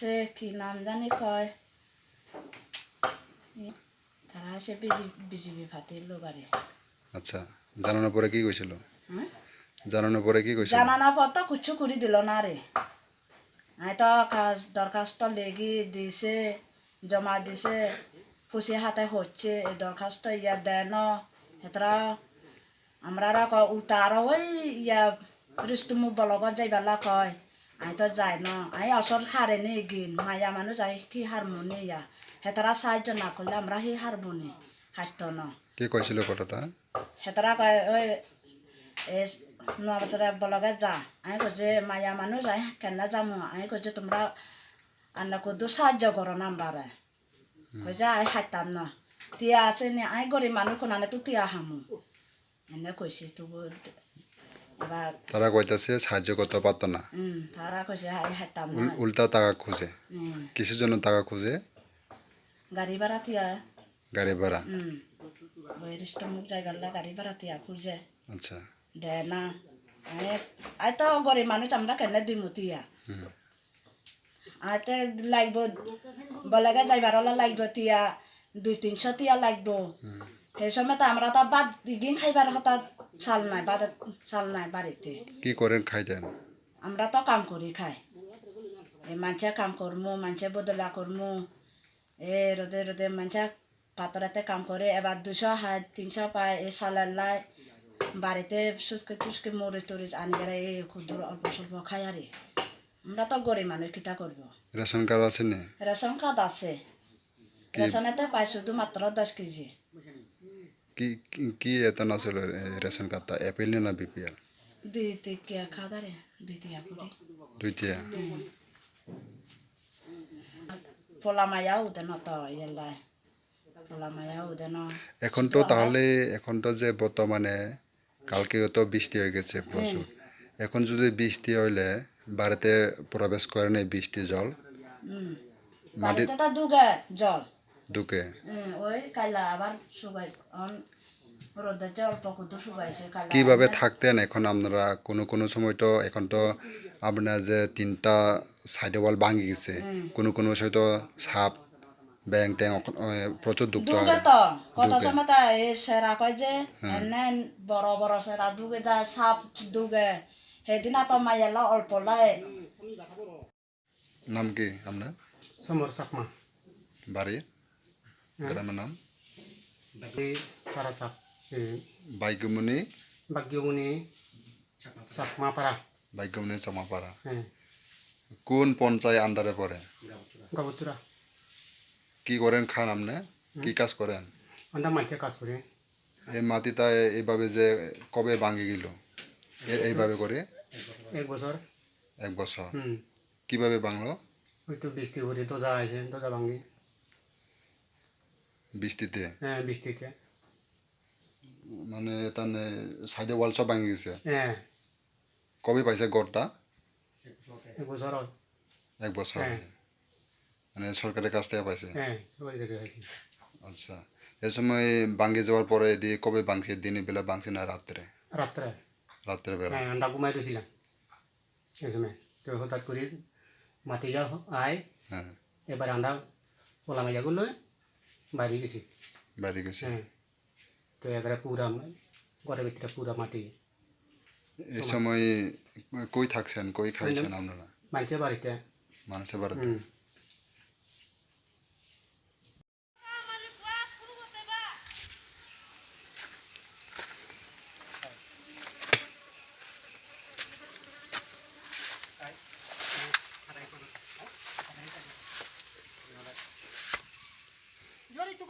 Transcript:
আছে কি নাম জানি কয় তারা আসে বিজিবি ফাতির লোক আরে। আচ্ছা, জানানোর পরে কি কইছিল? হ্যাঁ, জানানোর পরে কি কইছিল? জানানোর পর তো কিছু করে দিল না রে। আমি তো দরখাস্ত লেগি দিছে, জমা দিছে, খুশি হাতে হচ্ছে এই দরখাস্ত ইয়া দেয় না হেতরা আমরা উল্টা আরো ওই ইয়া রিষ্টুমু বলগ যাইবেলা কয় আমি তো যাই না আমি অসর হারে নি গিন মায়া মানুষ যাই কি হারমোনি ইয়া হেতরা সাহায্য না করলে আমরা সেই হারমোনি হারত না। কি কইছিল কথাটা? হেতরা কয় ওই 9 বছরে বলগে যা আমি কইছে মায়া মানুষ যাই কেন যামু আমি কইছে তোমরা আন্না কদু সাহায্য করো না আমরা কইছে আমি হারতাম না তিয়া আছে নি আমি গরিব মানুষ কোনানে তো তিয়া হামু এনে কইছে তবু এবার তারা কইতাছে সাহায্য করতে পারতো না। তারা কইছে আমি হারতাম না। উল্টা টাকা খুঁজে। কিসের জন্য টাকা খুঁজে? গাড়ি ভাড়া তিয়া। গাড়ি ভাড়া। ওই রিষ্টমুখ যাইবার গাড়ি ভাড়া তিয়া খুঁজে। আচ্ছা, দেয় না আমি তো গরিব মানুষ আমরা কেন দিমু তিয়া আতে লাগব বলেগে যাইবার লাগব তিয়া 200-300 তিয়া লাগব। সেই সময় তো আমরা তো বাদ দিন খাইবার হঠাৎ চাল নাই বাড়িতে। কি করেন খাইতেন? আমরা তো কাম করি খাই এই মানুষে কাম করমু মানুষে বদলা করমু রোদে রোদে মানুষে পাতরাতে কাম করে এবার 200 হাত 300 পায় এই সালের লাই বাড়িতে সুটকে টুসকে মরিচ টরিচ আনি গেলে এই ক্ষুদ্র অল্প স্বল্প খাই আরে আমরা তো গরিব মানুষ কিতা করবো। রেশন কার্ড আছে না? রেশন কার্ড আছে, রেশনেতে পাই শুধুমাত্র 10 কেজি। কি কি এত না ছিল রেশন কার্ডটা? এপিএল না বিপিএল? দুই টিয়া খাওয়া রে 2 টিয়া করি। 2 টিয়া। পোলা মায়াও দেন তো ইয়ালাই পোলা মায়াও দেন। এখন তো তাহলে এখন তো যে বর্তমানে কালকেও তো বৃষ্টি হয়ে গেছে প্রচুর। এখন যদি বৃষ্টি হইলে বাড়িতে প্রবেশ করে না বৃষ্টি জল বাড়িতে তো দুগে জল ঢুকে। ওই কাইলা আবার শুকাই রোদের যে অল্প কুদু শুকাইছে কাইলা। কিভাবে থাকতেন এখন আপনারা? কোনো সময় তো এখন তো আপনার যে 3টা সাইডে ওয়াল ভাঙি গেছে, কোনো সময় তো সাপ ব্যাং ট্যাং প্রচুর দুঃখ হয়। তো কত সময় তা সেরা কয় যে এনে বড় বড় সেরা দুগে যায় সাপ দুগে সেদিন তো মাইয়ালা অল্প লাই। নাম কি আপনার? সমর সাকমা। বাড়ি গ্রামের নাম? পারাসাপ বাইকমনি বাগ্যমুনি সাকমা পারা। বাইকমনি চামাপাড়া। হ্যাঁ, কোন পঞ্চায়েত আন্ডারে পড়ে? গাবতুরা। কি করেন খান আপনি? কি কাজ করেন? আমরা মাঝে কাজ করি। এই মাটিটা এইভাবে যে কবে ভাঙে গেল এইভাবে করে? 1 বছর। 1 বছর। কিভাবে ভাঙলো? ওই তো বৃষ্টি করে দোজা আছে, দোজা ভাঙি। বৃষ্টিতে? হ্যাঁ, বৃষ্টিতে। মানে তার সাইডে ওয়াল সব ভাঙে গেছে? হ্যাঁ। কবে পাইছে ঘরটা? 1 বছর। 1 বছর। হ্যাঁ। মানে সরকারের কাছ থেকে পাইছে? হ্যাঁ, সবাই দেখে পাইছি। আচ্ছা, এই সময় ভাঙে যাওয়ার পরে দিয়ে কবে ভাঙছে? দিনের বেলা ভাঙছে না রাত্রে? রাত্রে। রাত্রের বেলা? হ্যাঁ, আমরা ঘুমাই রয়েছিলাম এই সময়। তো হঠাৎ করে মাটি যা আয়। হ্যাঁ। এবার আমরা পোলা মাইয়াগুলো বাইরে গেছি। বাইরে গেছে? হ্যাঁ। তো এবারে পুরা ঘরের ভিতরে পুরা মাটি। এই সময় কই থাকছেন, কই খাইছেন আপনারা? মানুষের বাড়িতে। মানুষের বাড়িতে? Yori, tu